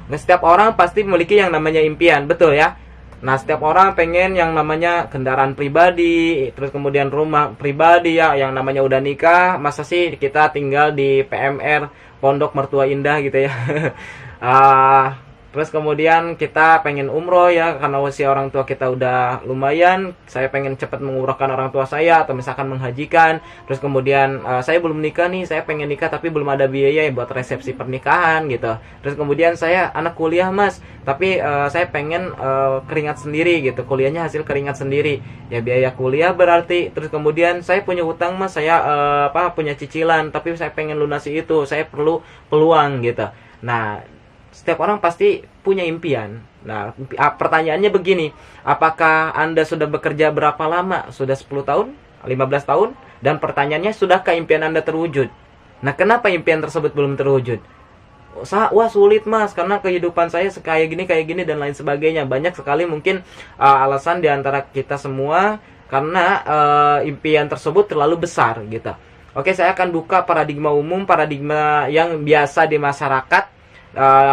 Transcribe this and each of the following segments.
Nah, setiap orang pasti memiliki yang namanya impian, betul ya. Nah, setiap orang pengen yang namanya kendaraan pribadi, terus kemudian rumah pribadi ya, yang namanya udah nikah, masa sih kita tinggal di PMR, Pondok Mertua Indah gitu ya. Ah, terus kemudian kita pengen umroh ya, karena usia orang tua kita udah lumayan, saya pengen cepat mengumrohkan orang tua saya atau misalkan menghajikan. Terus kemudian saya belum nikah nih, saya pengen nikah tapi belum ada biaya ya buat resepsi pernikahan gitu. Terus kemudian saya anak kuliah mas, tapi saya pengen keringat sendiri gitu, kuliahnya hasil keringat sendiri ya, biaya kuliah berarti. Terus kemudian saya punya hutang mas, saya punya cicilan, tapi saya pengen lunasi itu, saya perlu peluang gitu. Nah, setiap orang pasti punya impian. Nah, pertanyaannya begini, apakah Anda sudah bekerja berapa lama? Sudah 10 tahun? 15 tahun? Dan pertanyaannya, sudahkah impian Anda terwujud? Nah, kenapa impian tersebut belum terwujud? Wah sulit mas, karena kehidupan saya kayak gini, dan lain sebagainya. Banyak sekali mungkin alasan diantara kita semua, karena impian tersebut terlalu besar gitu. Oke, saya akan buka paradigma umum, paradigma yang biasa di masyarakat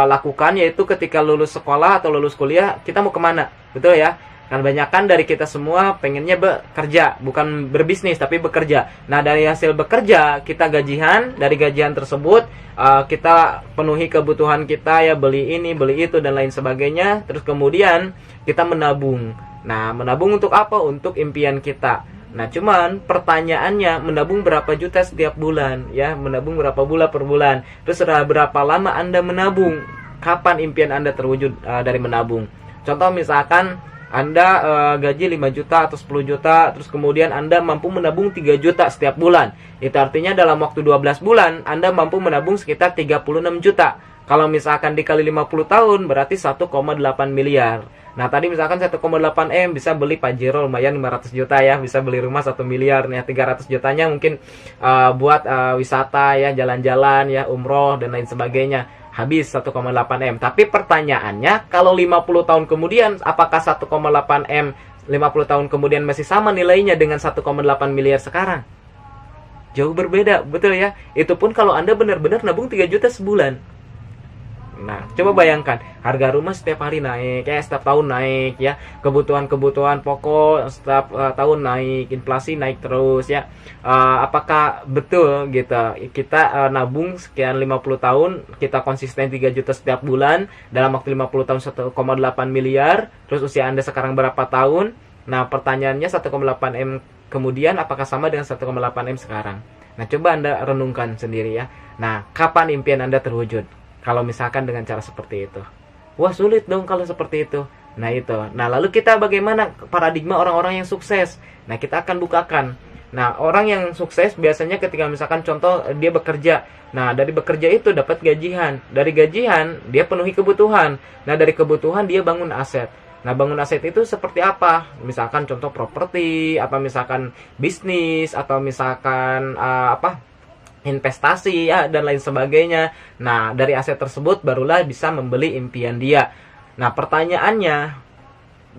lakukan, yaitu ketika lulus sekolah atau lulus kuliah kita mau kemana, betul ya. Kan banyakan dari kita semua pengennya bekerja, bukan berbisnis tapi bekerja. Nah, dari hasil bekerja kita gajian, dari gajian tersebut kita penuhi kebutuhan kita ya, beli ini beli itu dan lain sebagainya. Terus kemudian kita menabung. Nah, menabung untuk apa? Untuk impian kita. Nah, cuman pertanyaannya, menabung berapa juta setiap bulan ya, menabung berapa bulan per bulan, terus berapa lama Anda menabung, kapan impian Anda terwujud dari menabung. Contoh misalkan Anda gaji 5 juta atau 10 juta, terus kemudian Anda mampu menabung 3 juta setiap bulan, itu artinya dalam waktu 12 bulan Anda mampu menabung sekitar 36 juta. Kalau misalkan dikali 50 tahun berarti 1,8 miliar. Nah, tadi misalkan 1,8 M bisa beli Pajero lumayan 500 juta ya, bisa beli rumah 1 miliar. Nih, 300 jutanya mungkin buat wisata ya, jalan-jalan ya, umroh dan lain sebagainya. Habis 1,8 M. Tapi pertanyaannya, kalau 50 tahun kemudian apakah 1,8 M 50 tahun kemudian masih sama nilainya dengan 1,8 miliar sekarang? Jauh berbeda, betul ya? Itu pun kalau Anda benar-benar nabung 3 juta sebulan. Nah, coba bayangkan, harga rumah setiap hari naik, ya setiap tahun naik ya, kebutuhan-kebutuhan pokok setiap tahun naik, inflasi naik terus ya. Apakah betul gitu kita nabung sekian 50 tahun, kita konsisten 3 juta setiap bulan, dalam waktu 50 tahun 1,8 miliar, terus usia Anda sekarang berapa tahun? Nah, pertanyaannya 1,8 M kemudian apakah sama dengan 1,8 M sekarang? Nah, coba Anda renungkan sendiri ya. Nah, kapan impian Anda terwujud? Kalau misalkan dengan cara seperti itu, wah sulit dong kalau seperti itu. Nah itu. Nah lalu kita bagaimana paradigma orang-orang yang sukses? Nah kita akan bukakan. Nah orang yang sukses biasanya ketika misalkan contoh dia bekerja. Nah dari bekerja itu dapat gajian. Dari gajian dia penuhi kebutuhan. Nah dari kebutuhan dia bangun aset. Nah bangun aset itu seperti apa? Misalkan contoh properti, atau misalkan bisnis, atau misalkan investasi ya dan lain sebagainya. Nah, dari aset tersebut barulah bisa membeli impian dia. Nah, pertanyaannya,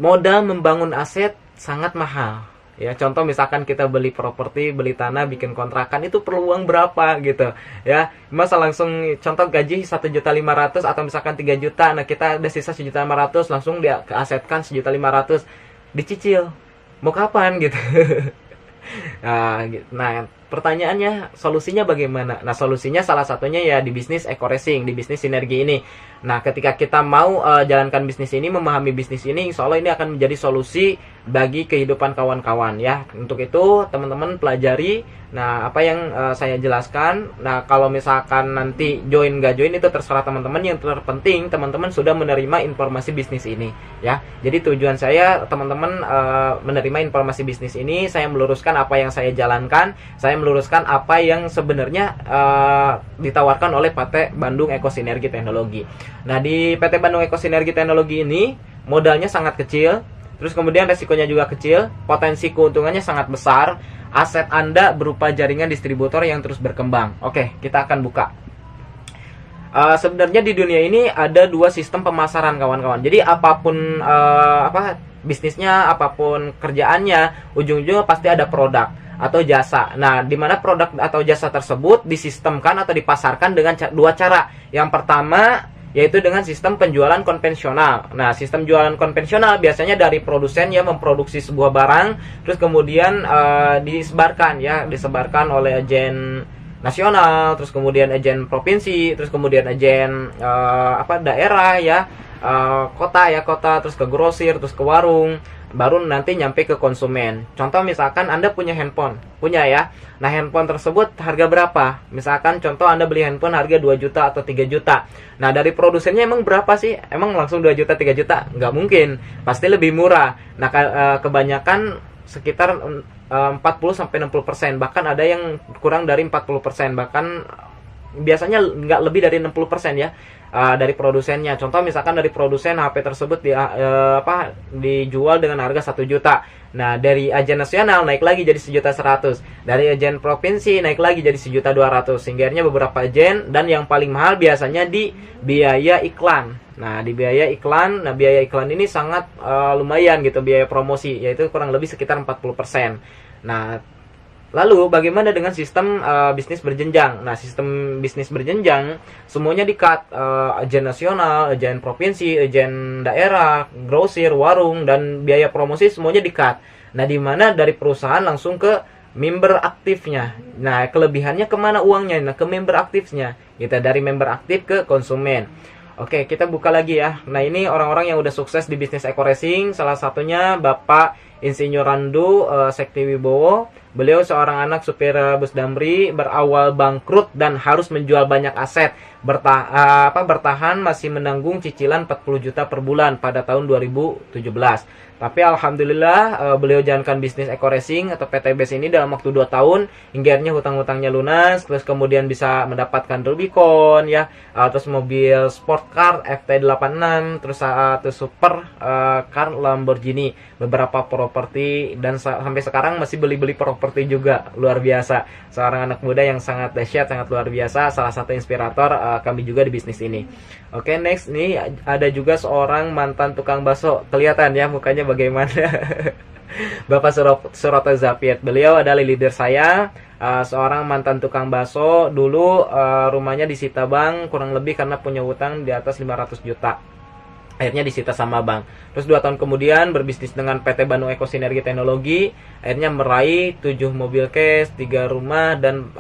modal membangun aset sangat mahal. Ya, contoh misalkan kita beli properti, beli tanah, bikin kontrakan, itu perlu uang berapa gitu. Ya, masa langsung contoh gaji 1.500.000 atau misalkan 3 juta. Nah, kita ada sisa 1.500.000, langsung dia keasetkan 1.500.000, dicicil. Mau kapan gitu. Nah, pertanyaannya, solusinya bagaimana? Nah, solusinya salah satunya ya di bisnis eco-racing, di bisnis sinergi ini. Nah, ketika kita mau jalankan bisnis ini, memahami bisnis ini, insya Allah ini akan menjadi solusi bagi kehidupan kawan-kawan ya. Untuk itu, teman-teman pelajari. Nah, apa yang saya jelaskan. Nah, kalau misalkan nanti join gak join itu terserah teman-teman. Yang terpenting, teman-teman sudah menerima informasi bisnis ini ya. Jadi tujuan saya, teman-teman menerima informasi bisnis ini. Saya meluruskan apa yang saya jalankan. Saya meluruskan apa yang sebenarnya ditawarkan oleh PT Bandung Ekosinergi Teknologi. Nah, di PT Bandung Ekosinergi Teknologi ini modalnya sangat kecil, terus kemudian resikonya juga kecil, potensi keuntungannya sangat besar. Aset Anda berupa jaringan distributor yang terus berkembang. Oke, kita akan buka. Sebenarnya di dunia ini ada dua sistem pemasaran kawan-kawan. Jadi apapun bisnisnya, apapun kerjaannya, ujung-ujungnya pasti ada produk atau jasa. Nah, di mana produk atau jasa tersebut disistemkan atau dipasarkan dengan dua cara. Yang pertama, yaitu dengan sistem penjualan konvensional. Nah, sistem jualan konvensional biasanya dari produsen ya memproduksi sebuah barang, terus kemudian disebarkan oleh agen nasional, terus kemudian agen provinsi, terus kemudian agen daerah ya, kota, terus ke grosir, terus ke warung, baru nanti nyampe ke konsumen. Contoh misalkan Anda punya handphone, ya. Nah, handphone tersebut harga berapa? Misalkan contoh Anda beli handphone harga 2 juta atau 3 juta. Nah, dari produsennya emang berapa sih? Emang langsung 2 juta, 3 juta? Nggak mungkin. Pasti lebih murah. Nah, kebanyakan sekitar 40-60%, bahkan ada yang kurang dari 40%, bahkan biasanya nggak lebih dari 60% ya, dari produsennya. Contoh misalkan dari produsen HP tersebut dijual dengan harga 1 juta. Nah, dari agen nasional naik lagi jadi 1.100.000. Dari agen provinsi naik lagi jadi 1.200.000. Sehingga beberapa agen, dan yang paling mahal biasanya di biaya iklan. Nah, di biaya iklan, biaya iklan ini sangat lumayan gitu, biaya promosi, yaitu kurang lebih sekitar 40%. Nah, lalu bagaimana dengan sistem bisnis berjenjang? Nah, sistem bisnis berjenjang semuanya di-cut, agen nasional, agen provinsi, agen daerah, grosir, warung, dan biaya promosi semuanya di-cut. Nah, di mana dari perusahaan langsung ke member aktifnya. Nah, kelebihannya kemana uangnya? Nah, ke member aktifnya. Kita dari member aktif ke konsumen. Oke, kita buka lagi ya. Nah, ini orang-orang yang udah sukses di bisnis eco racing. Salah satunya Bapak Insinyur Randu Sektiwibowo. Beliau seorang anak supir bus damri, berawal bangkrut dan harus menjual banyak aset. Bertahan masih menanggung cicilan 40 juta per bulan pada tahun 2017. Tapi alhamdulillah beliau jalankan bisnis eco racing atau PTBS ini dalam waktu 2 tahun hingga akhirnya hutang-hutangnya lunas, terus kemudian bisa mendapatkan Rubicon ya, terus mobil sport car FT86, terus super car Lamborghini, beberapa properti, dan sampai sekarang masih beli-beli properti juga. Luar biasa, seorang anak muda yang sangat dahsyat, sangat luar biasa, salah satu inspirator kami juga di bisnis ini. Oke, next nih ada juga seorang mantan tukang bakso. Kelihatan ya mukanya bagaimana. Bapak Suroto Zapiet. Beliau adalah leader saya, seorang mantan tukang bakso. Dulu rumahnya disita bank kurang lebih karena punya utang di atas 500 juta. Akhirnya disita sama bank. Terus 2 tahun kemudian berbisnis dengan PT Bandung Eko Sinergi Teknologi. Akhirnya meraih 7 mobil cash, 3 rumah, dan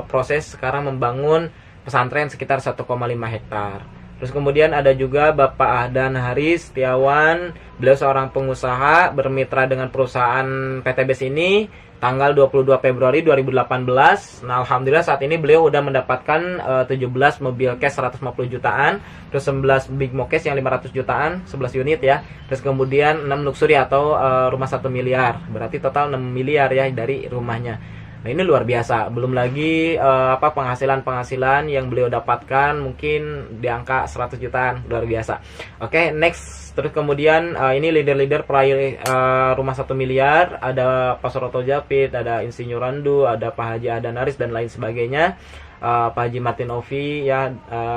proses sekarang membangun pesantren sekitar 1,5 hektar. Terus kemudian ada juga Bapak Ahdan Haris Setiawan. Beliau seorang pengusaha bermitra dengan perusahaan PTBS ini tanggal 22 Februari 2018. Nah, alhamdulillah saat ini beliau udah mendapatkan 17 mobil cash 150 jutaan, terus 11 big mo cash yang 500 jutaan, 11 unit ya. Terus kemudian 6 luxury atau rumah 1 miliar. Berarti total 6 miliar ya dari rumahnya. Nah, ini luar biasa. Belum lagi penghasilan yang beliau dapatkan mungkin di angka 100 jutaan. Luar biasa. Oke, next. Terus kemudian ini leader-leader peraih rumah 1 miliar. Ada Pak Suroto Japit, ada Insinyur Randu, ada Pak Haji Ahdan Haris, dan lain sebagainya. Pak Haji Martin Ovi ya,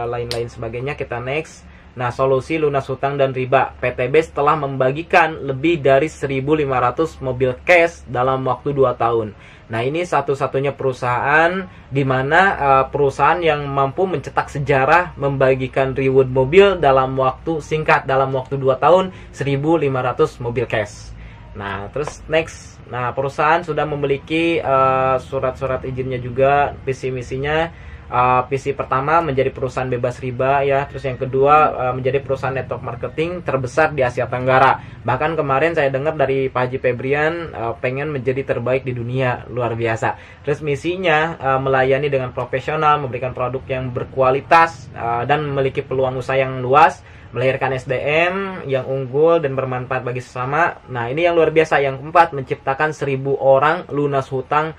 lain-lain sebagainya. Kita next. Nah, solusi lunas hutang dan riba. PTBS telah membagikan lebih dari 1.500 mobil cash dalam waktu 2 tahun. Nah, ini satu-satunya perusahaan di mana perusahaan yang mampu mencetak sejarah membagikan reward mobil dalam waktu singkat, dalam waktu 2 tahun 1.500 mobil cash. Nah, terus next. Nah, perusahaan sudah memiliki surat-surat izinnya juga, visi misinya. Visi pertama menjadi perusahaan bebas riba ya, terus yang kedua menjadi perusahaan network marketing terbesar di Asia Tenggara. Bahkan kemarin saya dengar dari Pak Haji Febrian pengen menjadi terbaik di dunia. Luar biasa. Terus misinya melayani dengan profesional, memberikan produk yang berkualitas dan memiliki peluang usaha yang luas, melahirkan SDM yang unggul dan bermanfaat bagi sesama. Nah, ini yang luar biasa. Yang keempat, menciptakan 1.000 orang lunas hutang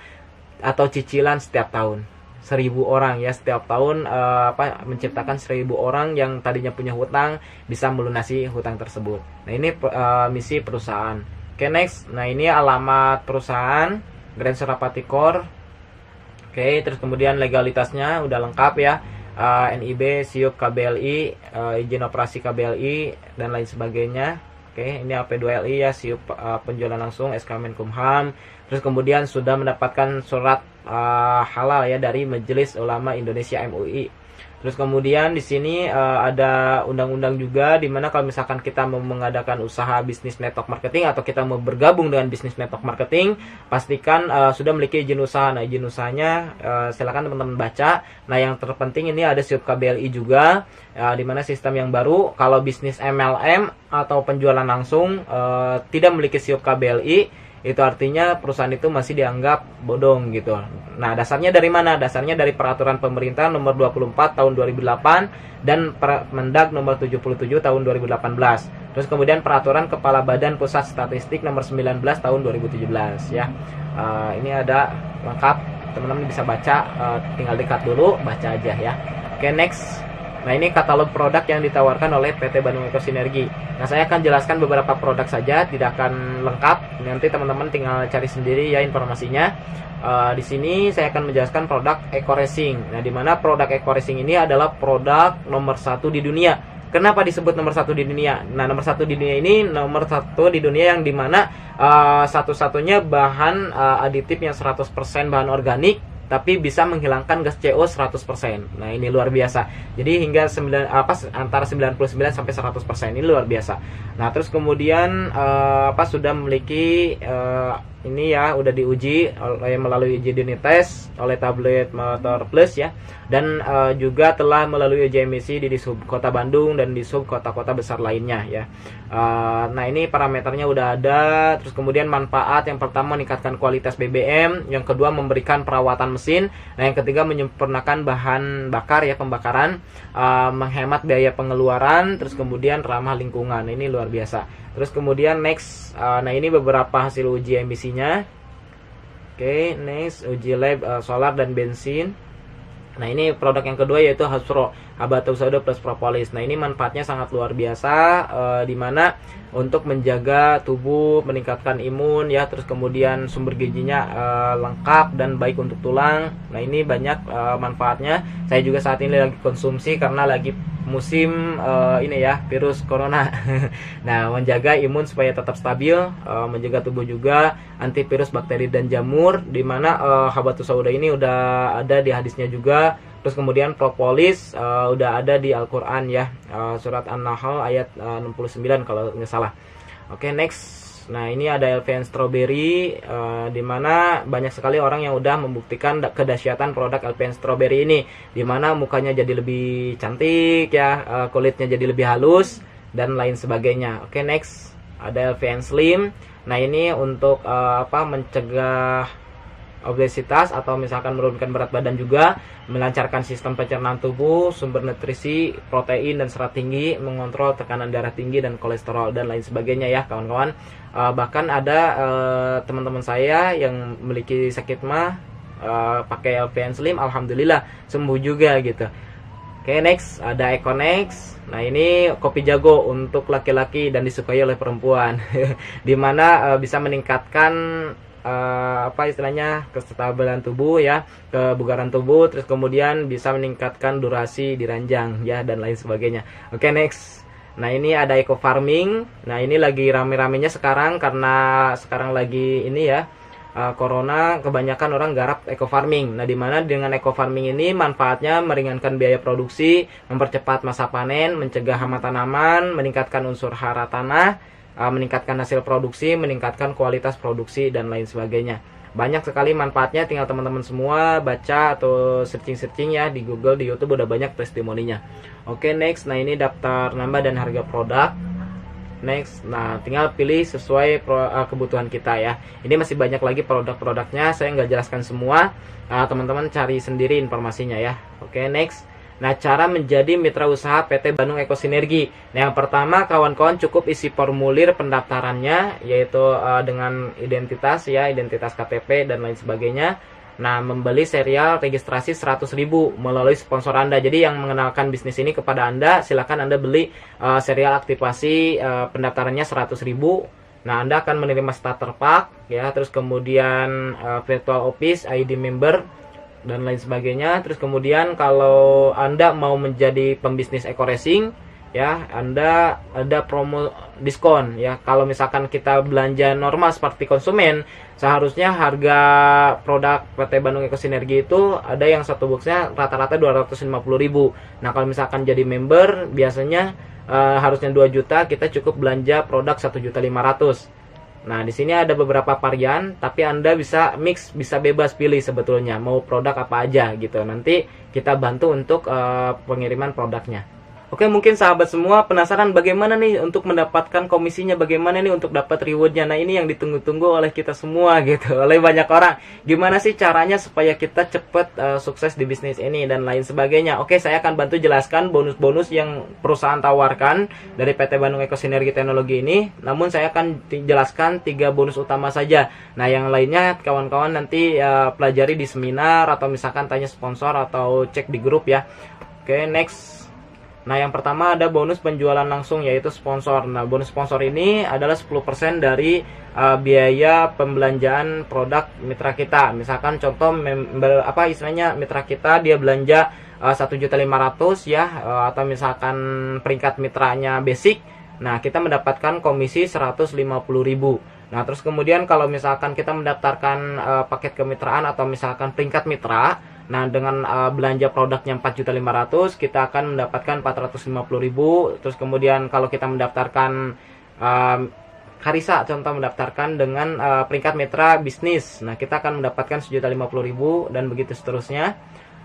atau cicilan setiap tahun. 1.000 orang ya setiap tahun, menciptakan 1.000 orang yang tadinya punya hutang bisa melunasi hutang tersebut. Nah, ini misi perusahaan. Oke, next. Nah, ini alamat perusahaan Grand Surapati Core. Oke, terus kemudian legalitasnya udah lengkap ya. NIB, SIUP, KBLI, izin operasi KBLI, dan lain sebagainya. Oke, ini AP2LI ya, SIUP penjualan langsung, SK Menkumham. Terus kemudian sudah mendapatkan surat halal ya dari Majelis Ulama Indonesia MUI. Terus kemudian di sini ada undang-undang juga, di mana kalau misalkan kita mau mengadakan usaha bisnis network marketing atau kita mau bergabung dengan bisnis network marketing, pastikan sudah memiliki izin usaha. Nah, izin usahanya silakan teman-teman baca. Nah, yang terpenting ini ada SIUP KBLI juga, di mana sistem yang baru kalau bisnis MLM atau penjualan langsung tidak memiliki SIUP KBLI, itu artinya perusahaan itu masih dianggap bodong gitu. Nah, dasarnya dari mana? Dasarnya dari peraturan pemerintah nomor 24 tahun 2008 dan Permendag nomor 77 tahun 2018. Terus kemudian peraturan Kepala Badan Pusat Statistik nomor 19 tahun 2017 ya. Ini ada lengkap, teman-teman bisa baca, tinggal dekat dulu, baca aja ya. Oke, next. Nah, ini katalog produk yang ditawarkan oleh PT Bandung Eco Sinergi. Nah, saya akan jelaskan beberapa produk saja, tidak akan lengkap. Nanti teman-teman tinggal cari sendiri ya informasinya. Di sini saya akan menjelaskan produk Eco Racing. Nah, di mana produk Eco Racing ini adalah produk nomor 1 di dunia. Kenapa disebut nomor 1 di dunia? Nah, nomor 1 di dunia ini nomor 1 di dunia yang dimana satu-satunya bahan aditif yang 100% bahan organik, tapi bisa menghilangkan gas CO 100%. Nah, ini luar biasa. Jadi hingga antara 99 sampai 100%. Ini luar biasa. Nah, terus kemudian sudah memiliki ini ya, udah diuji melalui uji unit test oleh Tablet Motor Plus ya. Dan juga telah melalui uji emisi di Sub Kota Bandung dan di Sub kota-kota besar lainnya ya. Nah, ini parameternya udah ada. Terus kemudian manfaat yang pertama meningkatkan kualitas BBM, yang kedua memberikan perawatan mesin, nah yang ketiga menyempurnakan bahan bakar ya, pembakaran, menghemat biaya pengeluaran, terus kemudian ramah lingkungan. Ini luar biasa. Terus kemudian next, nah ini beberapa hasil uji emisinya. Oke, next uji lab solar dan bensin. Nah, ini produk yang kedua yaitu Hasbro Habatus Sauda plus Propolis. Nah, ini manfaatnya sangat luar biasa, di mana untuk menjaga tubuh, meningkatkan imun ya, terus kemudian sumber gizinya lengkap dan baik untuk tulang. Nah, ini banyak manfaatnya. Saya juga saat ini lagi konsumsi karena lagi musim ini ya, virus corona. Nah, menjaga imun supaya tetap stabil, menjaga tubuh juga, antivirus bakteri dan jamur, di mana Habatus Sauda ini udah ada di hadisnya juga. Terus kemudian propolis udah ada di Al-Qur'an ya, surat An-Nahl ayat 69 kalau nggak salah. Oke, next. Nah, ini ada LVN Strawberry, di mana banyak sekali orang yang udah membuktikan kedahsyatan produk LVN Strawberry ini, di mana mukanya jadi lebih cantik ya, kulitnya jadi lebih halus dan lain sebagainya. Oke, next. Ada LVN Slim. Nah, ini untuk mencegah obesitas atau misalkan menurunkan berat badan juga, melancarkan sistem pencernaan tubuh, sumber nutrisi, protein dan serat tinggi, mengontrol tekanan darah tinggi dan kolesterol dan lain sebagainya ya kawan-kawan. Bahkan ada teman-teman saya yang memiliki sakit mah pakai LVN Slim, alhamdulillah sembuh juga gitu. Oke, next ada Econex. Nah, ini kopi jago untuk laki-laki dan disukai oleh perempuan. Dimana bisa meningkatkan istilahnya kestabilan tubuh ya, kebugaran tubuh, terus kemudian bisa meningkatkan durasi di ranjang ya dan lain sebagainya. Oke, next. Nah, ini ada eco farming. Nah, ini lagi rame-ramenya sekarang karena sekarang lagi ini ya, corona, kebanyakan orang garap eco farming. Nah, dimana dengan eco farming ini manfaatnya meringankan biaya produksi, mempercepat masa panen, mencegah hama tanaman, meningkatkan unsur hara tanah, meningkatkan hasil produksi, meningkatkan kualitas produksi dan lain sebagainya. Banyak sekali manfaatnya, tinggal teman-teman semua baca atau searching-searching ya di Google, di YouTube udah banyak testimoninya. Oke, next. Nah, ini daftar nama dan harga produk. Next. Nah, tinggal pilih sesuai kebutuhan kita ya. Ini masih banyak lagi produk-produknya, saya nggak jelaskan semua. Teman-teman cari sendiri informasinya ya. Oke, next. Nah, cara menjadi mitra usaha PT Bandung Eco Sinergi. Nah, yang pertama kawan-kawan cukup isi formulir pendaftarannya, yaitu dengan identitas ya, identitas KTP dan lain sebagainya. Nah, membeli serial registrasi 100.000 melalui sponsor Anda. Jadi yang mengenalkan bisnis ini kepada Anda, silakan Anda beli serial aktivasi pendaftarannya 100.000. Nah, Anda akan menerima starter pack ya, terus kemudian virtual office, ID member dan lain sebagainya. Terus kemudian kalau Anda mau menjadi pembisnis Eco Racing ya, Anda ada promo diskon ya. Kalau misalkan kita belanja normal seperti konsumen, seharusnya harga produk PT Bandung Eco Sinergi itu ada yang satu boxnya rata-rata 250.000. Nah, kalau misalkan jadi member biasanya harusnya 2 juta, kita cukup belanja produk 1.500.000. Nah, di sini ada beberapa varian, tapi Anda bisa mix, bisa bebas pilih sebetulnya mau produk apa aja gitu. Nanti kita bantu untuk pengiriman produknya. Oke, mungkin sahabat semua penasaran bagaimana nih untuk mendapatkan komisinya, bagaimana nih untuk dapat rewardnya. Nah, ini yang ditunggu-tunggu oleh kita semua gitu, oleh banyak orang. Gimana sih caranya supaya kita cepet sukses di bisnis ini dan lain sebagainya. Oke, saya akan bantu jelaskan bonus-bonus yang perusahaan tawarkan dari PT Bandung Eco Sinergi Teknologi ini. Namun saya akan jelaskan 3 bonus utama saja. Nah, yang lainnya kawan-kawan nanti pelajari di seminar atau misalkan tanya sponsor atau cek di grup ya. Oke, next. Nah, yang pertama ada bonus penjualan langsung, yaitu sponsor. Nah, bonus sponsor ini adalah 10% dari biaya pembelanjaan produk mitra kita. Misalkan contoh istilahnya mitra kita dia belanja 1.500.000 ya, atau misalkan peringkat mitranya basic. Nah, kita mendapatkan komisi 150.000. Nah, terus kemudian kalau misalkan kita mendaftarkan paket kemitraan atau misalkan peringkat mitra, nah dengan belanja produknya 4.500.000, kita akan mendapatkan 450.000. Terus kemudian kalau kita mendaftarkan Karisa, contoh mendaftarkan dengan peringkat mitra bisnis, nah kita akan mendapatkan 1.050.000 dan begitu seterusnya.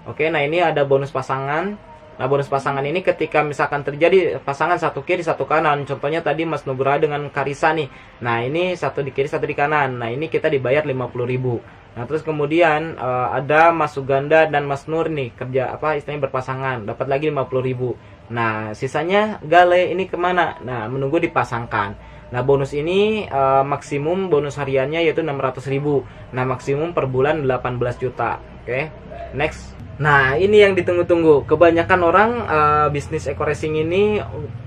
Oke, nah ini ada bonus pasangan. Nah, bonus pasangan ini ketika misalkan terjadi pasangan satu kiri satu kanan, contohnya tadi Mas Nugraha dengan Karisa nih. Nah, ini satu di kiri satu di kanan. Nah, ini kita dibayar 50.000. Nah, terus kemudian ada Mas Suganda dan Mas Nur nih kerja istilahnya berpasangan, dapat lagi 50.000. Nah, sisanya Gale ini kemana? Nah, menunggu dipasangkan. Nah, bonus ini maksimum bonus hariannya yaitu 600.000. Nah, maksimum per bulan 18 juta. Oke, next. Nah, ini yang ditunggu-tunggu. Kebanyakan orang bisnis eco racing ini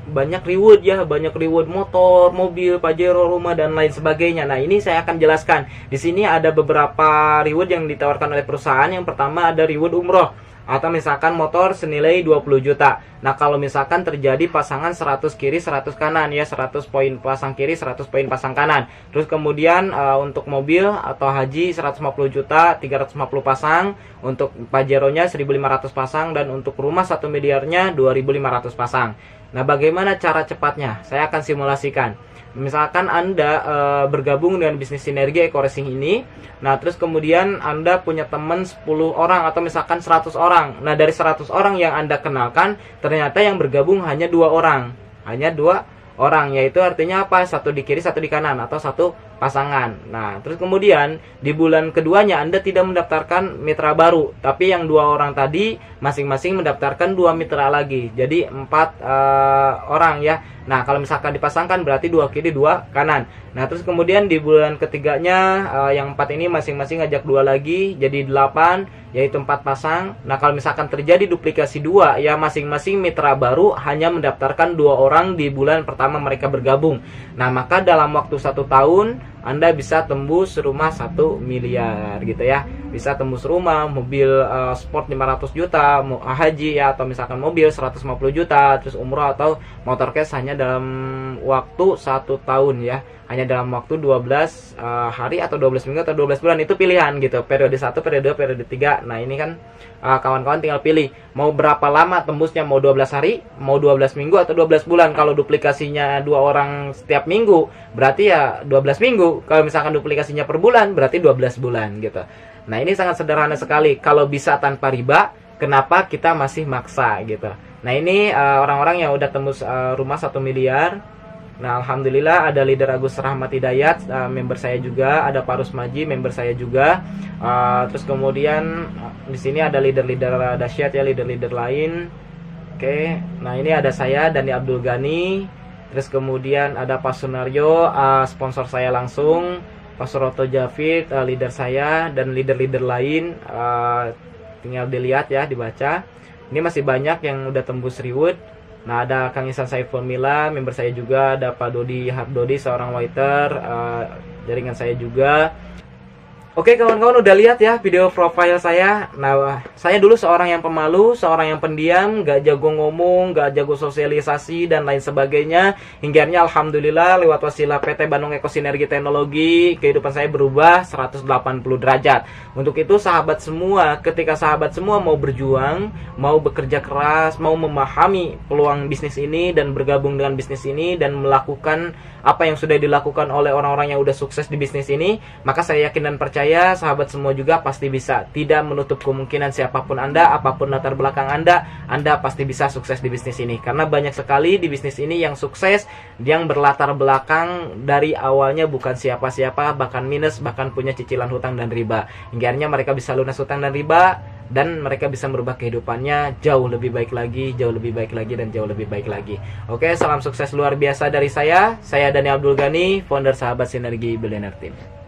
banyak reward ya, banyak reward motor, mobil, pajero, rumah dan lain sebagainya. Nah, ini saya akan jelaskan. Di sini ada beberapa reward yang ditawarkan oleh perusahaan. Yang pertama ada reward umroh atau misalkan motor senilai 20 juta. Nah, kalau misalkan terjadi pasangan 100 kiri 100 kanan ya, 100 poin pasang kiri 100 poin pasang kanan. Terus kemudian untuk mobil atau haji 150 juta 350 pasang, untuk pajeronya 1.500 pasang, dan untuk rumah 1 miliarnya 2.500 pasang. Nah, bagaimana cara cepatnya? Saya akan simulasikan. Misalkan Anda bergabung dengan bisnis sinergi eco racing ini, nah terus kemudian Anda punya teman 10 orang atau misalkan 100 orang. Nah, dari 100 orang yang Anda kenalkan, ternyata yang bergabung hanya 2 orang. Hanya 2 orang, yaitu artinya apa? Satu di kiri, satu di kanan, atau satu pasangan. Nah, terus kemudian di bulan keduanya Anda tidak mendaftarkan mitra baru, tapi yang 2 orang tadi masing-masing mendaftarkan 2 mitra lagi. Jadi 4 orang ya. Nah, kalau misalkan dipasangkan berarti 2 kiri 2 kanan. Nah, terus kemudian di bulan ketiganya yang 4 ini masing-masing ngajak 2 lagi, jadi 8, yaitu 4 pasang. Nah, kalau misalkan terjadi duplikasi 2 ya, masing-masing mitra baru hanya mendaftarkan 2 orang di bulan pertama mereka bergabung. Nah, maka dalam waktu 1 tahun Anda bisa tembus rumah 1 miliar gitu ya. Bisa tembus rumah, mobil sport 500 juta, haji ya, atau misalkan mobil 150 juta, terus umroh atau motor cash hanya dalam waktu 1 tahun ya. Hanya dalam waktu 12 hari atau 12 minggu atau 12 bulan, itu pilihan gitu. Periode 1, periode 2, periode 3. Nah, ini kan kawan-kawan tinggal pilih mau berapa lama tembusnya, mau 12 hari, mau 12 minggu atau 12 bulan. Kalau duplikasinya 2 orang setiap minggu, berarti ya 12 minggu. Kalau misalkan duplikasinya per bulan, berarti 12 bulan gitu. Nah, ini sangat sederhana sekali. Kalau bisa tanpa riba, kenapa kita masih maksa gitu. Nah, ini orang-orang yang udah tembus rumah 1 miliar. Nah, alhamdulillah ada leader Agus Rahmat Hidayat, member saya juga, ada Pak Rusmaji, member saya juga. Terus kemudian di sini ada leader-leader dahsyat ya, leader-leader lain. Oke, nah ini ada saya Dani Abdul Ghani. Terus kemudian ada Pak Sunaryo, sponsor saya langsung, Pak Suroto Javid, leader saya, dan leader-leader lain. Tinggal dilihat ya, dibaca. Ini masih banyak yang udah tembus reward. Nah, ada Kang Ihsan Saiful Mila, member saya juga. Ada Pak Dodi Habdodi, seorang waiter, jaringan saya juga. Oke kawan-kawan, udah lihat ya video profile saya. Nah, saya dulu seorang yang pemalu, seorang yang pendiam, gak jago ngomong, gak jago sosialisasi dan lain sebagainya. Hingga akhirnya alhamdulillah lewat wasilah PT Bandung Eko Sinergi Teknologi, kehidupan saya berubah 180 derajat. Untuk itu sahabat semua, ketika sahabat semua mau berjuang, mau bekerja keras, mau memahami peluang bisnis ini dan bergabung dengan bisnis ini dan melakukan apa yang sudah dilakukan oleh orang-orang yang udah sukses di bisnis ini, maka saya yakin dan percaya sahabat semua juga pasti bisa. Tidak menutup kemungkinan siapapun Anda, apapun latar belakang Anda pasti bisa sukses di bisnis ini. Karena banyak sekali di bisnis ini yang sukses, yang berlatar belakang dari awalnya bukan siapa-siapa, bahkan minus, bahkan punya cicilan hutang dan riba. Hingga akhirnya mereka bisa lunas hutang dan riba, dan mereka bisa merubah kehidupannya jauh lebih baik lagi, jauh lebih baik lagi, dan jauh lebih baik lagi. Oke, salam sukses luar biasa dari saya Dani Abdul Ghani, founder Sahabat Sinergi Billionaire Team.